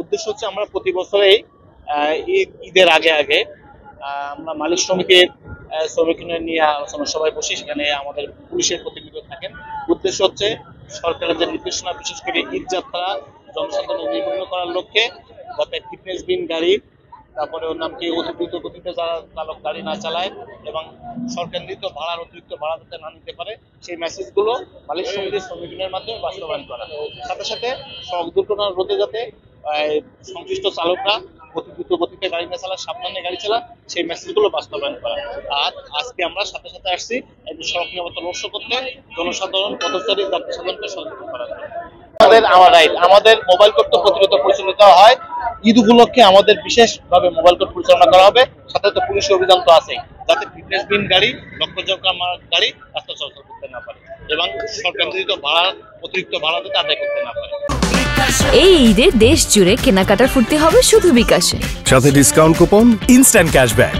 উদ্দেশ্য হচ্ছে আমরা প্রতি বছরেই ঈদের আগে আগে আমরা মালিক সমিতির শ্রমিক ইউনিয়ন নিয়ে আলোচনা সবাই বসি, সেখানে আমাদের পুলিশের প্রতিনিধি থাকেন। উদ্দেশ্য হচ্ছে সরকারের যে নির্দেশনা, বিশেষ করে ঈদ যাত্রা জনসাধারণ নির্বিঘ্ন করার লক্ষ্যে যাতে ফিটনেসবিহীন গাড়ি, তারপরে ওর নাম কি অতি দ্রুত গতিতে যারা চালক গাড়ি না চালায় এবং সরকার নির্ধারিত ভাড়ার অতিরিক্ত ভাড়া যাতে না নিতে পারে, সেই মেসেজগুলো মালিক সমিতির শ্রমিক ইউনিয়নের মাধ্যমে বাস্তবায়ন করা। সাথে সাথে সড়ক দুর্ঘটনা রোধে যাতে সংশ্লিষ্ট চালকরা অতি দ্রুত গতিতে গাড়ি না চালা, সাবধানে গাড়ি চালা, সেই মেসেজগুলো বাস্তবায়ন করা। আর আজকে আমরা সাথে সাথে আসছি একটু সড়ক নিরাপত্তা রহস্য করতে, জনসাধারণ পথচারী যাত্রী সাধারণকে সচেতন করার জন্য। আমাদের মোবাইল কোড তো প্রতিনিয়ত পরিচালিত হয়। ঈদ উপলক্ষে আমাদের বিশেষভাবে মোবাইল কোড পরিচালনা করা হবে। সাথে তো পুলিশের অভিযান তো আছেই, যাতে ফিটনেসবিহীন গাড়ি, লক্ষ্যযোগ্য গাড়ি রাস্তা চলাচল করতে না পারে এবং সরকার নির্ধারিত ভাড়া, অতিরিক্ত ভাড়া যাতে আদায় করতে না পারে। এই ঈদে দেশ জুড়ে কেনাকাটার ফুর্তি হবে শুধু বিকাশে, সাথে ডিসকাউন্ট কুপন, ইনস্ট্যান্ট ক্যাশব্যাক।